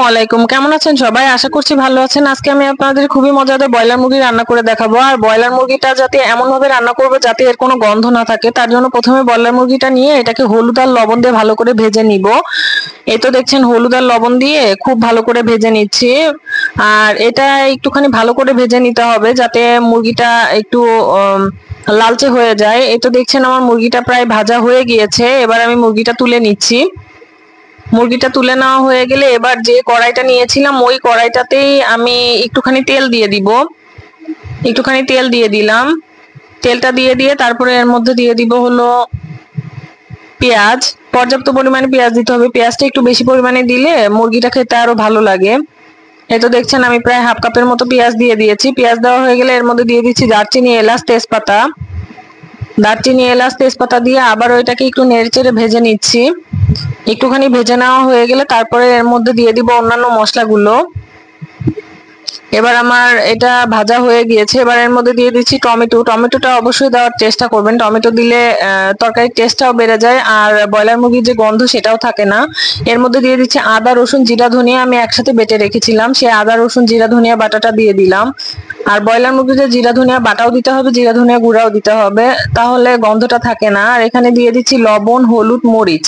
আলাইকুম, কেমন আছেন সবাই? আশা করছি ভালো আছেন। আজকে আমি আপনাদের খুবই মজাদার ব্রয়লার মুরগি রান্না করে দেখাবো। আর ব্রয়লার মুরগিটা যাতে এমন ভাবে রান্না করবো যাতে এর কোনো গন্ধ না থাকে, তার জন্য প্রথমে ব্রয়লার মুরগিটা নিয়ে এটাকে হলুদ আর লবণ দিয়ে ভালো করে ভেজে নিব। এই তো দেখছেন হলুদ আর লবণ দিয়ে খুব ভালো করে ভেজে নিচ্ছি। আর এটা একটুখানি ভালো করে ভেজে নিতে হবে যাতে মুরগিটা একটু লালচে হয়ে যায়। এই তো দেখছেন আমার মুরগিটা প্রায় ভাজা হয়ে গিয়েছে। এবার আমি মুরগিটা তুলে নিচ্ছি। মুরগিটা তুলে নেওয়া হয়ে গেলে এবার যে কড়াইটা নিয়েছিলাম ওই কড়াইটাতেই আমি একটুখানি তেল দিয়ে দিব। একটুখানি তেল দিয়ে দিলাম। তেলটা দিয়ে দিয়ে তারপরে এর মধ্যে দিয়ে দিব হলো পেঁয়াজ। পর্যাপ্ত পরিমাণে পেঁয়াজ দিতে হবে। পেঁয়াজটা একটু বেশি পরিমাণে দিলে মুরগিটা খেতে আরো ভালো লাগে। এই তো দেখছেন আমি প্রায় হাফ কাপের মতো পেঁয়াজ দিয়ে দিয়েছি। পেঁয়াজ দেওয়া হয়ে গেলে এর মধ্যে দিয়ে দিচ্ছি দারচিনি, এলাচ, তেজপাতা। দারচিনি, এলাচ, তেজপাতা দিয়ে আবার ওইটাকে একটু নেড়েচেড়ে ভেজে নিচ্ছি। একটুখানি ভেজে নেওয়া হয়ে গেলে তারপরে এর মধ্যে দিয়ে দিব অন্যান্য মশলাগুলো। এবার আমার এটা ভাজা হয়ে গিয়েছে। এবার এর মধ্যে দিয়ে দিচ্ছি টমেটো। টমেটোটা অবশ্যই দেওয়ার চেষ্টা করবেন। টমেটো দিলে তরকারির টেস্টটাও বেড়ে যায় আর ব্রয়লার মুরগির যে গন্ধ সেটাও থাকে না। এর মধ্যে দিয়ে দিচ্ছি আদা, রসুন, জিরা, ধনিয়া আমি একসাথে বেটে রেখেছিলাম, সেই আদা, রসুন, জিরা, ধনিয়া বাটাটা দিয়ে দিলাম। আর ব্রয়লার মুরগিতে জিরা ধনিয়া বাটাও দিতে হবে, জিরা ধনিয়া গুঁড়াও দিতে হবে, তাহলে গন্ধটা থাকে না। আর এখানে দিয়ে দিচ্ছি লবণ, হলুদ, মরিচ।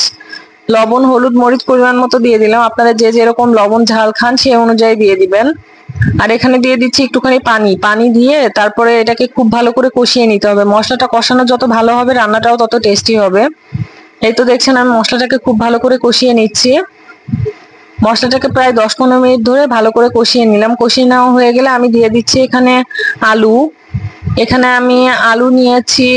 লবণ, হলুদ, মরিচ পরিমাণ মতো দিয়ে দিলাম। আপনারা যে যেরকম লবণ ঝাল খান সেই অনুযায়ী দিয়ে দিবেন। আর এখানে দিয়ে দিচ্ছি একটুখানি পানি। পানি দিয়ে তারপরে এটাকে খুব ভালো করে কষিয়ে নিতে হবে। মশলাটা কষানো যত ভালো হবে রান্নাটাও তত টেস্টি হবে। এই তো দেখছেন আমি মশলাটাকে খুব ভালো করে কষিয়ে নিচ্ছি। মশলাটাকে প্রায় 10-15 মিনিট ধরে ভালো করে কষিয়ে নিলাম। কষিয়ে নেওয়া হয়ে গেলে আমি দিয়ে দিচ্ছি এখানে আলু। এখানে আমি আলু নিয়েছি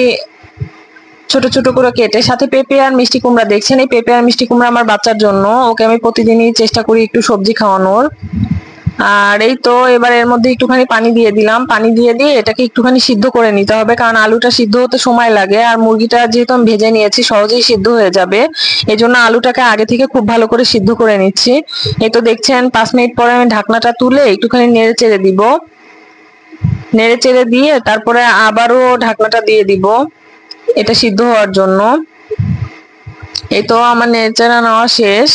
ছোট ছোট করে কেটে, সাথে পেঁপে আর মিষ্টি কুমড়া। দেখছেন এই পেঁপে আর মিষ্টি কুমড়া আমার বাচ্চার জন্য, ওকে আমি প্রতিদিনই চেষ্টা করি একটু সবজি খাওয়ানোর। আর এই তো এবার এর মধ্যে একটুখানি পানি দিয়ে দিলাম। পানি দিয়ে দিয়ে এটাকে একটুখানি সিদ্ধ করে নিতে হবে, কারণ আলুটা সিদ্ধ হতে সময় লাগে আর মুরগিটা যেহেতু আমি ভেজে নিয়েছি সহজেই সিদ্ধ হয়ে যাবে। এই জন্য আলুটাকে আগে থেকে খুব ভালো করে সিদ্ধ করে নিচ্ছি। এই তো দেখছেন 5 মিনিট পরে আমি ঢাকনাটা তুলে একটুখানি নেড়ে চেড়ে দিব। নেড়ে চেড়ে দিয়ে তারপরে আবারও ঢাকনাটা দিয়ে দিব এটা সিদ্ধ হওয়ার জন্য। এই তো আমার নেড়েচেড়ে নেওয়া শেষ।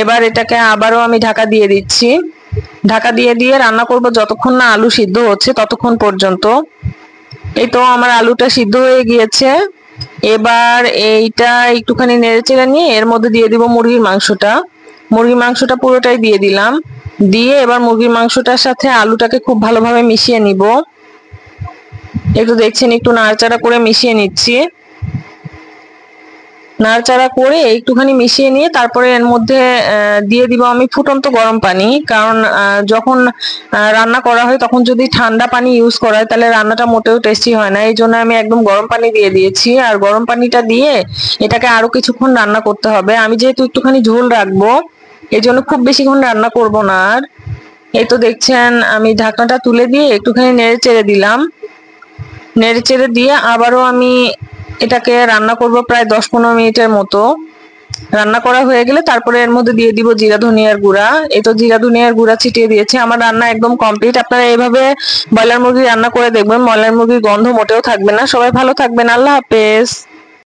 এবার এটাকে আবারও আমি ঢাকা দিয়ে দিচ্ছি। ঢাকা দিয়ে দিয়ে রান্না করব যতক্ষণ না আলু সিদ্ধ হচ্ছে ততক্ষণ পর্যন্ত। এই তো আমার আলুটা সিদ্ধ হয়ে গিয়েছে। এবার এইটা একটুখানি নেড়েচেড়ে নিয়ে এর মধ্যে দিয়ে দিব মুরগির মাংসটা। মুরগির মাংসটা পুরোটাই দিয়ে দিলাম। দিয়ে এবার মুরগির মাংসটার সাথে আলুটাকে খুব ভালোভাবে মিশিয়ে নিব। একটু দেখছেন একটু নাড়াচাড়া করে মিশিয়ে নিচ্ছি। নাড়াচাড়া করে একটুখানি মিশিয়ে নিয়ে তারপরে এর মধ্যে দিয়ে দিব আমি ফুটন্ত গরম পানি। কারণ যখন রান্না করা হয় তখন যদি ঠান্ডা পানি ইউজ করা হয় তাহলে রান্নাটা মোটেও টেস্টি হয় না। এই জন্য আমি একদম গরম পানি দিয়ে দিয়েছি। আর গরম পানিটা দিয়ে এটাকে আরো কিছুক্ষণ রান্না করতে হবে। আমি যেহেতু একটুখানি ঝোল রাখবো এই জন্য খুব বেশিক্ষণ রান্না করব না। আর এই তো দেখছেন আমি ঢাকনাটা তুলে দিয়ে একটুখানি নেড়ে চেড়ে দিলাম। নেড়ে চেড়ে দিয়ে আবারও আমি এটাকে রান্না করব প্রায় 10-15 মিনিটের মতো। রান্না করা হয়ে গেলে তারপরে এর মধ্যে দিয়ে দিব জিরা ধনিয়ার গুঁড়া। এই তো জিরা ধনিয়ার গুঁড়া ছিটিয়ে দিয়েছি। আমার রান্না একদম কমপ্লিট। আপনারা এইভাবে ব্রয়লার মুরগি রান্না করে দেখবেন, ব্রয়লার মুরগির গন্ধ মোটেও থাকবে না। সবাই ভালো থাকবেন। আল্লাহ হাফেজ।